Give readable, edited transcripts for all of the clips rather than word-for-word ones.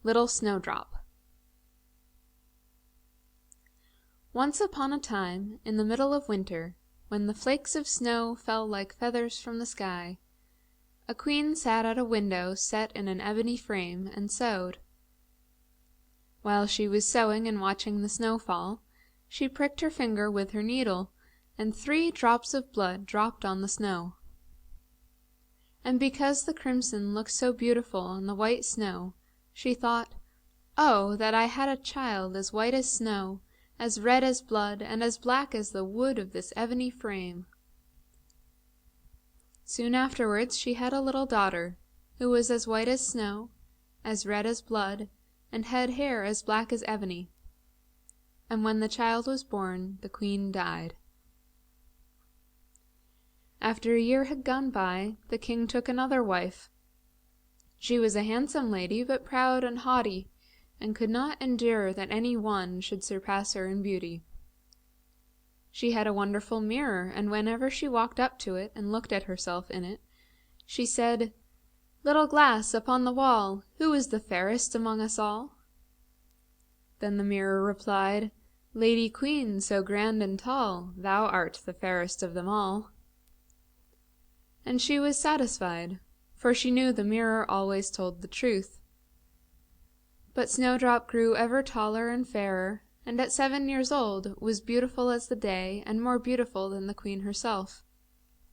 Little Snowdrop. Once upon a time, in the middle of winter, when the flakes of snow fell like feathers from the sky, a queen sat at a window set in an ebony frame and sewed. While she was sewing and watching the snow fall, she pricked her finger with her needle, and 3 drops of blood dropped on the snow. And because the crimson looked so beautiful on the white snow, she thought, "Oh, that I had a child as white as snow, as red as blood, and as black as the wood of this ebony frame." Soon afterwards she had a little daughter, who was as white as snow, as red as blood, and had hair as black as ebony. And when the child was born, the queen died. After a year had gone by, the king took another wife. She was a handsome lady, but proud and haughty, and could not endure that any one should surpass her in beauty. She had a wonderful mirror, and whenever she walked up to it and looked at herself in it, she said, "Little glass upon the wall, who is the fairest among us all?" Then the mirror replied, "Lady Queen, so grand and tall, thou art the fairest of them all." And she was satisfied, for she knew the mirror always told the truth. But Snowdrop grew ever taller and fairer, and at 7 years old was beautiful as the day and more beautiful than the queen herself.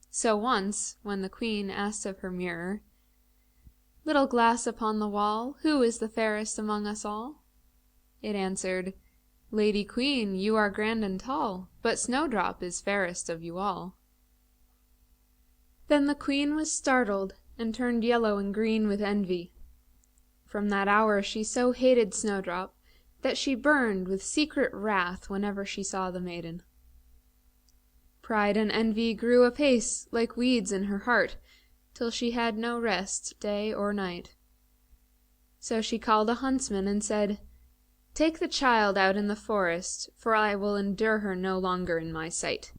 So once, when the queen asked of her mirror, "Little glass upon the wall, who is the fairest among us all?" it answered, "Lady Queen, you are grand and tall, but Snowdrop is fairest of you all." Then the queen was startled, and turned yellow and green with envy. From that hour she so hated Snowdrop that she burned with secret wrath whenever she saw the maiden. Pride and envy grew apace like weeds in her heart, till she had no rest day or night. So she called a huntsman and said, "Take the child out in the forest, for I will endure her no longer in my sight.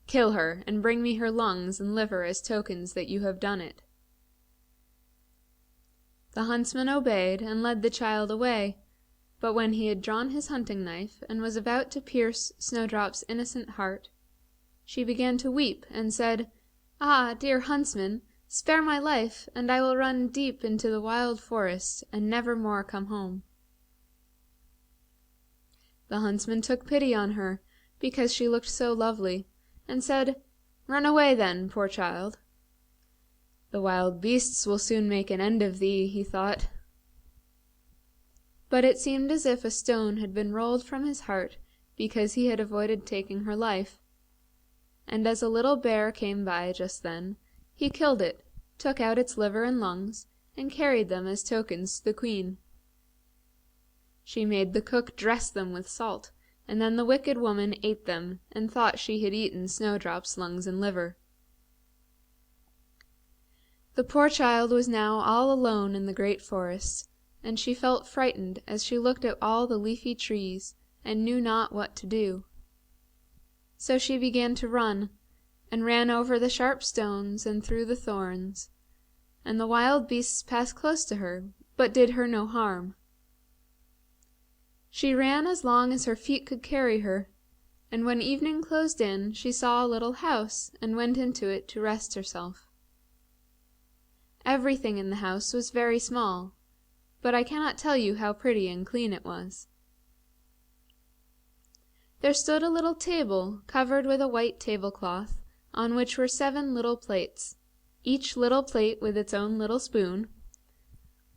Kill her, and bring me her lungs and liver as tokens that you have done it." The huntsman obeyed and led the child away, but when he had drawn his hunting knife and was about to pierce Snowdrop's innocent heart, she began to weep and said, "Ah, dear huntsman, spare my life, and I will run deep into the wild forest and never more come home." The huntsman took pity on her, because she looked so lovely, and said, "Run away then, poor child." "The wild beasts will soon make an end of thee," he thought. But it seemed as if a stone had been rolled from his heart because he had avoided taking her life. And as a little bear came by just then, he killed it, took out its liver and lungs, and carried them as tokens to the queen. She made the cook dress them with salt, and then the wicked woman ate them and thought she had eaten Snowdrop's lungs and liver. The poor child was now all alone in the great forest, and she felt frightened as she looked at all the leafy trees and knew not what to do. So she began to run, and ran over the sharp stones and through the thorns, and the wild beasts passed close to her, but did her no harm. She ran as long as her feet could carry her, and when evening closed in, she saw a little house and went into it to rest herself. Everything in the house was very small, but I cannot tell you how pretty and clean it was. There stood a little table covered with a white tablecloth, on which were 7 little plates, each little plate with its own little spoon,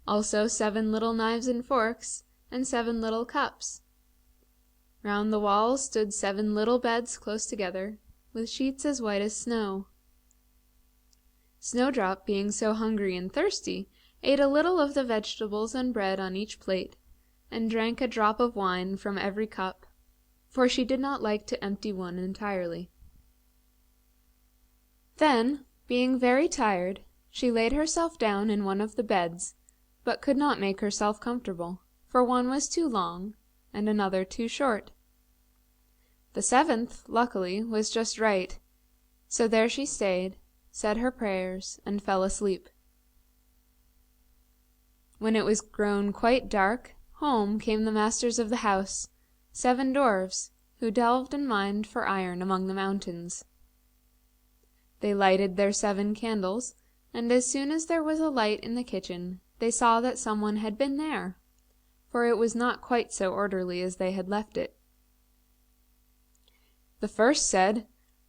also 7 little knives and forks, and 7 little cups. Round the walls stood 7 little beds close together, with sheets as white as snow. Snowdrop, being so hungry and thirsty, ate a little of the vegetables and bread on each plate, and drank a drop of wine from every cup, for she did not like to empty one entirely. Then, being very tired, she laid herself down in one of the beds, but could not make herself comfortable, for one was too long and another too short. The 7th, luckily, was just right, so there she stayed, said her prayers, and fell asleep. When it was grown quite dark, home came the masters of the house, 7 dwarfs, who delved and mined for iron among the mountains. They lighted their 7 candles, and as soon as there was a light in the kitchen, they saw that someone had been there, for it was not quite so orderly as they had left it. The first said,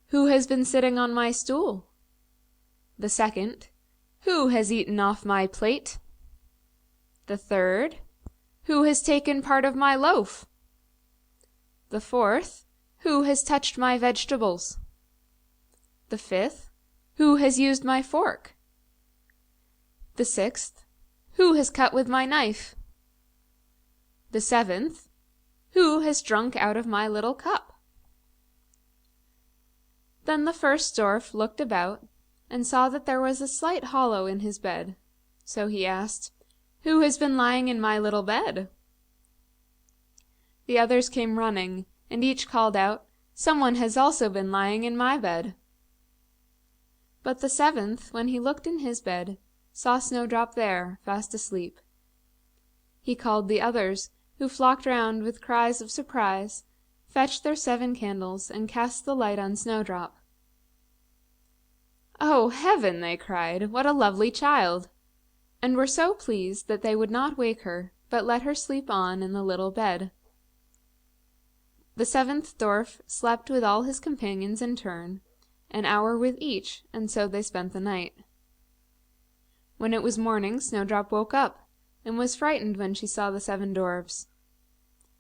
"Who has been sitting on my stool?" The second, "Who has eaten off my plate?" The third, "Who has taken part of my loaf?" The fourth, "Who has touched my vegetables?" The fifth, "Who has used my fork?" The sixth, "Who has cut with my knife?" The seventh, "Who has drunk out of my little cup?" Then the first dwarf looked about, and saw that there was a slight hollow in his bed. So he asked, "Who has been lying in my little bed?" The others came running, and each called out, "Someone has also been lying in my bed." But the seventh, when he looked in his bed, saw Snowdrop there, fast asleep. He called the others, who flocked round with cries of surprise, fetched their 7 candles, and cast the light on Snowdrop. "Oh, heaven!" they cried, "what a lovely child!" and were so pleased that they would not wake her, but let her sleep on in the little bed. The 7th dwarf slept with all his companions in turn, an hour with each, and so they spent the night. When it was morning, Snowdrop woke up, and was frightened when she saw the 7 dwarfs.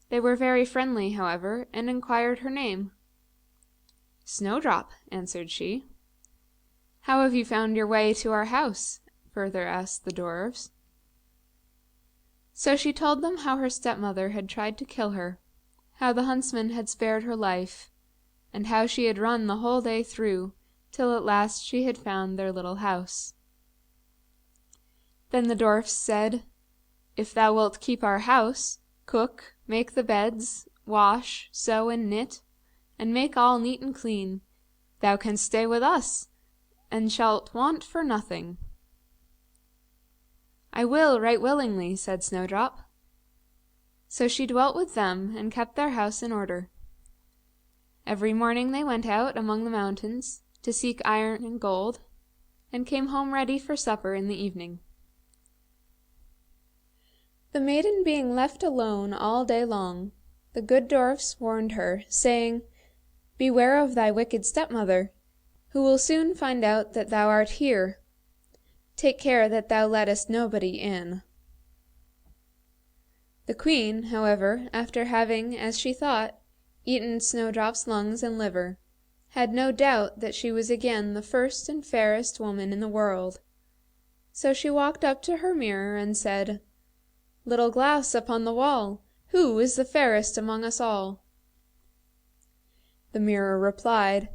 They were very friendly, however, and inquired her name. "Snowdrop," answered she. "How have you found your way to our house?" further asked the dwarfs. So she told them how her stepmother had tried to kill her, how the huntsman had spared her life, and how she had run the whole day through, till at last she had found their little house. Then the dwarfs said, "If thou wilt keep our house, cook, make the beds, wash, sew, and knit, and make all neat and clean, thou canst stay with us, and shalt want for nothing." "I will right willingly," said Snowdrop. So she dwelt with them and kept their house in order. Every morning they went out among the mountains to seek iron and gold, and came home ready for supper in the evening. The maiden being left alone all day long, the good dwarfs warned her, saying, "Beware of thy wicked stepmother, who will soon find out that thou art here. Take care that thou lettest nobody in." The queen, however, after having, as she thought, eaten Snowdrop's lungs and liver, had no doubt that she was again the first and fairest woman in the world. So she walked up to her mirror and said, "Little glass upon the wall, who is the fairest among us all?" The mirror replied,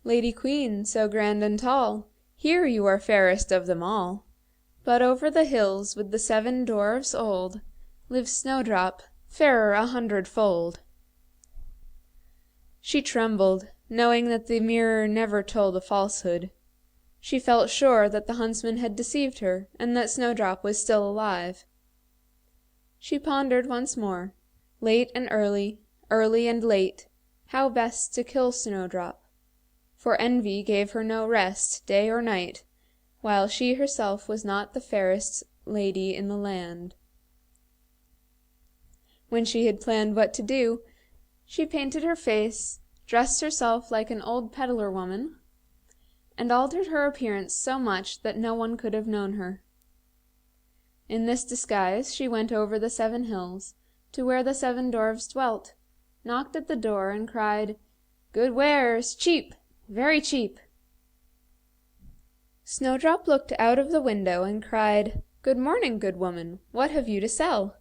"Lady Queen, so grand and tall, here you are fairest of them all. But over the hills with the 7 dwarfs old, lives Snowdrop, fairer 100-fold." She trembled, knowing that the mirror never told a falsehood. She felt sure that the huntsman had deceived her, and that Snowdrop was still alive. She pondered once more, late and early, early and late, how best to kill Snowdrop, for envy gave her no rest day or night, while she herself was not the fairest lady in the land. When she had planned what to do, she painted her face, dressed herself like an old peddler woman, and altered her appearance so much that no one could have known her. In this disguise she went over the 7 hills, to where the 7 dwarfs dwelt, knocked at the door, and cried, "Good wares, cheap, very cheap." Snowdrop looked out of the window and cried, "Good morning, good woman, what have you to sell?"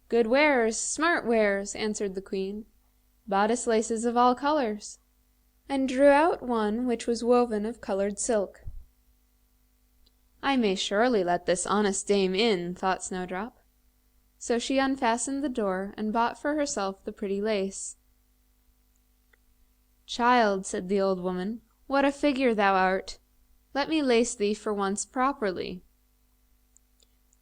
"Good wares, smart wares," answered the queen, "bodice laces of all colors," and drew out one which was woven of colored silk. "I may surely let this honest dame in," thought Snowdrop. So she unfastened the door and bought for herself the pretty lace. "Child," said the old woman, "what a figure thou art! Let me lace thee for once properly."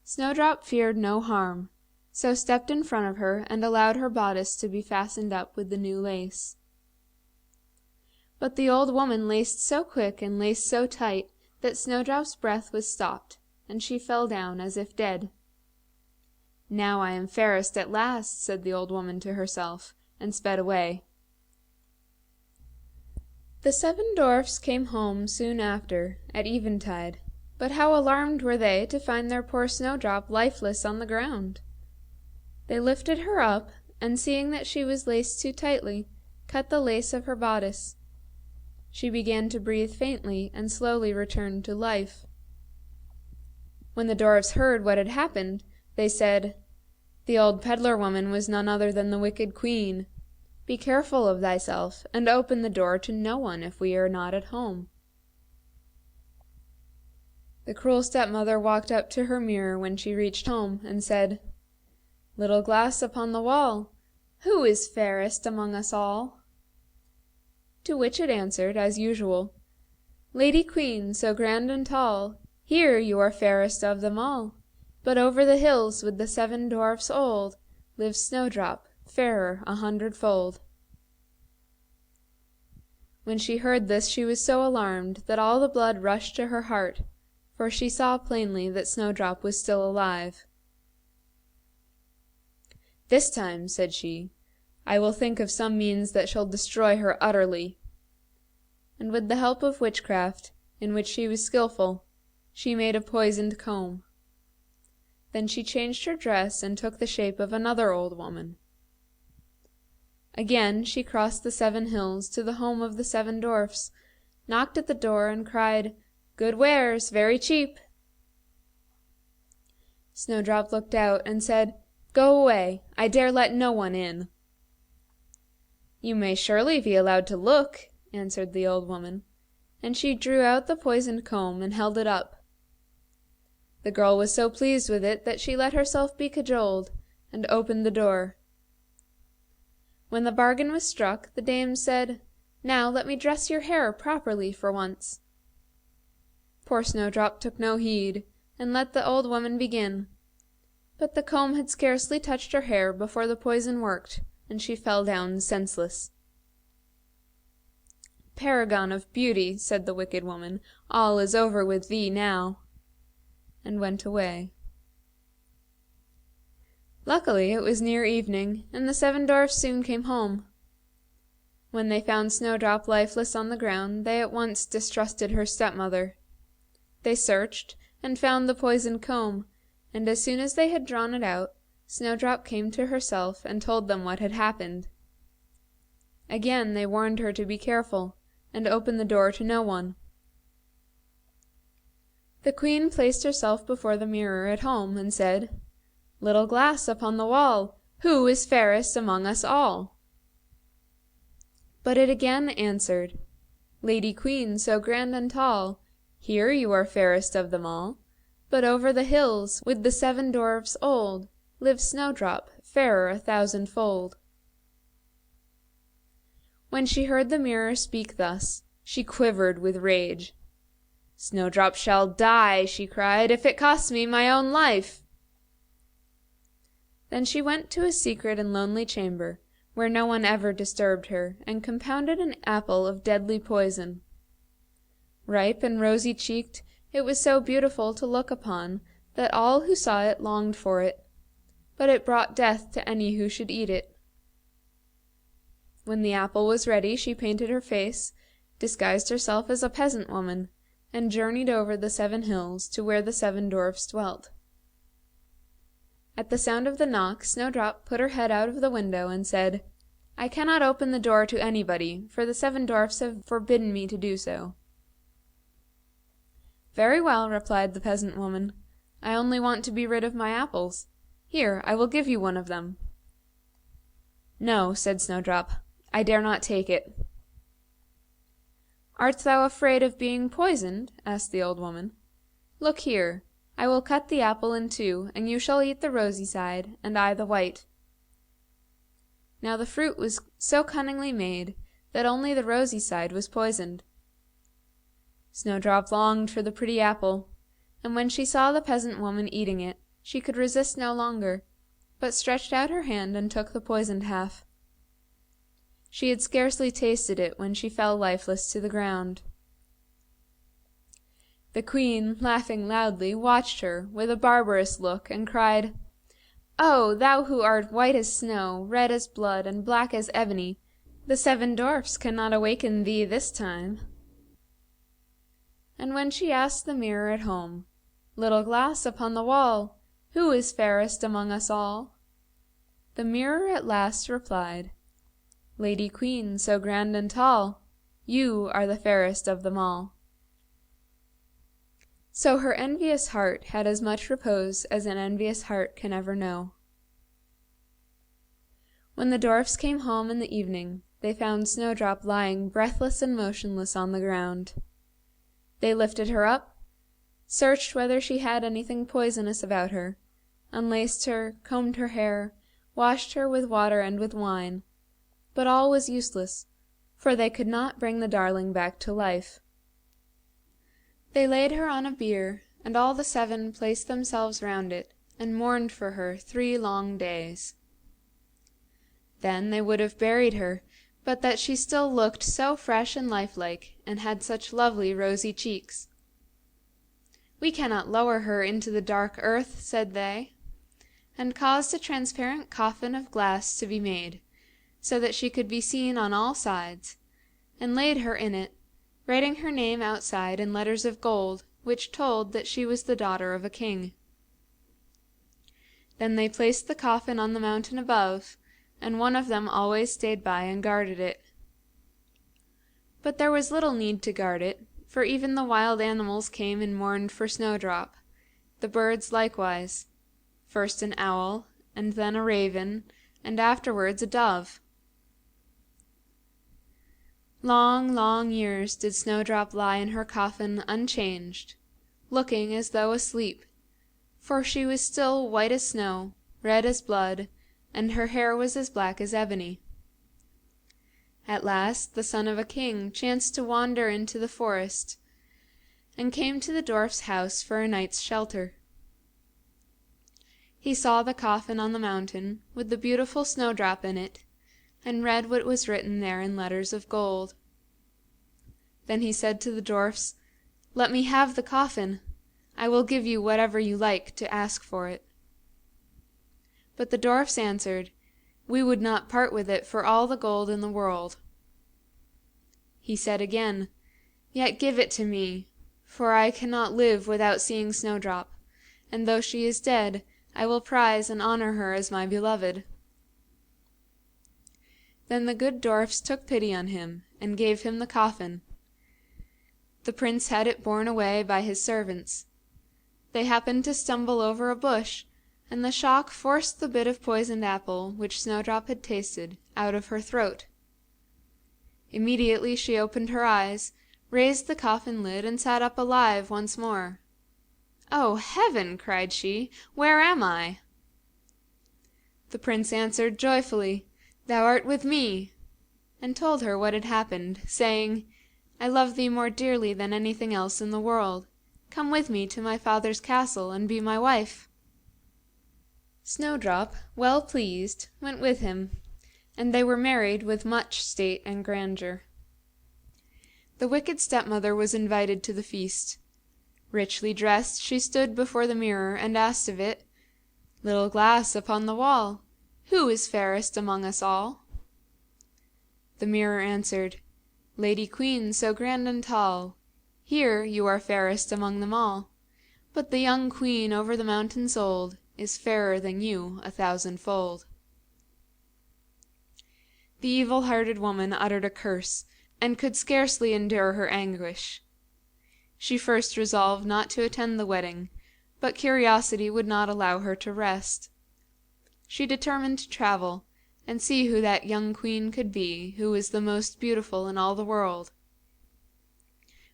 Snowdrop feared no harm, so stepped in front of her and allowed her bodice to be fastened up with the new lace. But the old woman laced so quick and laced so tight that Snowdrop's breath was stopped, and she fell down as if dead. "Now I am fairest at last," said the old woman to herself, and sped away. The 7 dwarfs came home soon after, at eventide, but how alarmed were they to find their poor Snowdrop lifeless on the ground! They lifted her up, and seeing that she was laced too tightly, cut the lace of her bodice. She began to breathe faintly and slowly returned to life. When the dwarfs heard what had happened, they said, "The old peddler woman was none other than the wicked queen. Be careful of thyself, and open the door to no one if we are not at home." The cruel stepmother walked up to her mirror when she reached home, and said, "Little glass upon the wall, who is fairest among us all?" To which it answered, as usual, "Lady Queen, so grand and tall, here you are fairest of them all. But over the hills with the 7 dwarfs old lives Snowdrop, fairer 100-fold." When she heard this she was so alarmed that all the blood rushed to her heart, for she saw plainly that Snowdrop was still alive. "This time," said she, "I will think of some means that shall destroy her utterly." And with the help of witchcraft, in which she was skillful, she made a poisoned comb. Then she changed her dress and took the shape of another old woman. Again she crossed the 7 hills to the home of the 7 dwarfs, knocked at the door, and cried, "Good wares, very cheap." Snowdrop looked out and said, "Go away, I dare let no one in." "You may surely be allowed to look," answered the old woman, and she drew out the poisoned comb and held it up. The girl was so pleased with it that she let herself be cajoled, and opened the door. When the bargain was struck, the dame said, "Now let me dress your hair properly for once." Poor Snowdrop took no heed, and let the old woman begin. But the comb had scarcely touched her hair before the poison worked, and she fell down senseless. "Paragon of beauty," said the wicked woman, "all is over with thee now," and went away. Luckily it was near evening, and the 7 dwarfs soon came home. When they found Snowdrop lifeless on the ground, they at once distrusted her stepmother. They searched, and found the poisoned comb, and as soon as they had drawn it out, Snowdrop came to herself and told them what had happened. Again they warned her to be careful, and open the door to no one. The queen placed herself before the mirror at home, and said, "Little glass upon the wall, who is fairest among us all?" But it again answered, "Lady Queen, so grand and tall, here you are fairest of them all. But over the hills, with the 7 dwarfs old, lives Snowdrop, fairer 1,000-fold." When she heard the mirror speak thus, she quivered with rage. "Snowdrop shall die," she cried, "if it costs me my own life." Then she went to a secret and lonely chamber, where no one ever disturbed her, and compounded an apple of deadly poison. Ripe and rosy cheeked, it was so beautiful to look upon that all who saw it longed for it, but it brought death to any who should eat it. When the apple was ready, she painted her face, disguised herself as a peasant woman, and journeyed over the 7 hills to where the 7 dwarfs dwelt. At the sound of the knock, Snowdrop put her head out of the window and said, "I cannot open the door to anybody, for the 7 dwarfs have forbidden me to do so." "Very well," replied the peasant woman. "I only want to be rid of my apples. Here, I will give you one of them." "No," said Snowdrop, "I dare not take it." "Art thou afraid of being poisoned?" asked the old woman. "Look here, I will cut the apple in 2, and you shall eat the rosy side, and I the white." Now the fruit was so cunningly made that only the rosy side was poisoned. Snowdrop longed for the pretty apple, and when she saw the peasant woman eating it, She could resist no longer, but stretched out her hand and took the poisoned half. She had scarcely tasted it when she fell lifeless to the ground. The queen, laughing loudly, watched her with a barbarous look, and cried, "Oh, thou who art white as snow, red as blood, and black as ebony, the 7 dwarfs cannot awaken thee this time." And when she asked the mirror at home, "Little glass upon the wall, who is fairest among us all?" the mirror at last replied, "Lady Queen, so grand and tall, you are the fairest of them all." So her envious heart had as much repose as an envious heart can ever know. When the dwarfs came home in the evening, they found Snowdrop lying breathless and motionless on the ground. They lifted her up, searched whether she had anything poisonous about her, unlaced her, combed her hair, washed her with water and with wine, but all was useless, for they could not bring the darling back to life. They laid her on a bier, and all the 7 placed themselves round it, and mourned for her 3 long days. Then they would have buried her, but that she still looked so fresh and lifelike, and had such lovely rosy cheeks. "We cannot lower her into the dark earth," said they, and caused a transparent coffin of glass to be made, so that she could be seen on all sides, and laid her in it, writing her name outside in letters of gold, which told that she was the daughter of a king. Then they placed the coffin on the mountain above, and one of them always stayed by and guarded it. But there was little need to guard it, for even the wild animals came and mourned for Snowdrop, the birds likewise, first an owl, and then a raven, and afterwards a dove. Long, long years did Snowdrop lie in her coffin unchanged, looking as though asleep, for she was still white as snow, red as blood, and her hair was as black as ebony. At last the son of a king chanced to wander into the forest, and came to the dwarf's house for a night's shelter. He saw the coffin on the mountain, with the beautiful Snowdrop in it, and read what was written there in letters of gold. Then he said to the dwarfs, "Let me have the coffin. I will give you whatever you like to ask for it." But the dwarfs answered, "We would not part with it for all the gold in the world." He said again, "Yet give it to me, for I cannot live without seeing Snowdrop, and though she is dead, I will prize and honor her as my beloved." Then the good dwarfs took pity on him, and gave him the coffin. The prince had it borne away by his servants. They happened to stumble over a bush, and the shock forced the bit of poisoned apple, which Snowdrop had tasted, out of her throat. Immediately she opened her eyes, raised the coffin lid, and sat up alive once more. "Oh, heaven!" cried she, "where am I?" The prince answered joyfully, "Thou art with me," and told her what had happened, saying, "I love thee more dearly than anything else in the world. Come with me to my father's castle and be my wife." Snowdrop, well pleased, went with him, and they were married with much state and grandeur. The wicked stepmother was invited to the feast. Richly dressed, she stood before the mirror and asked of it, "Little glass upon the wall, who is fairest among us all?" The mirror answered, "Lady Queen, so grand and tall, here you are fairest among them all. But the young queen over the mountains old is fairer than you 1,000-fold." The evil-hearted woman uttered a curse, and could scarcely endure her anguish. She first resolved not to attend the wedding, but curiosity would not allow her to rest. She determined to travel, and see who that young queen could be who was the most beautiful in all the world.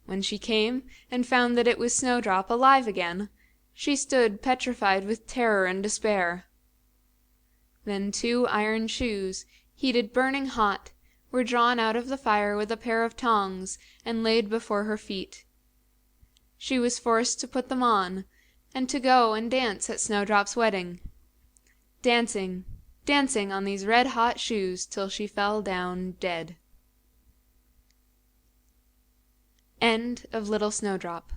When she came, and found that it was Snowdrop alive again, she stood petrified with terror and despair. Then 2 iron shoes, heated burning hot, were drawn out of the fire with a pair of tongs, and laid before her feet. She was forced to put them on, and to go and dance at Snowdrop's wedding. Dancing, dancing on these red hot shoes till she fell down dead. End of Little Snowdrop.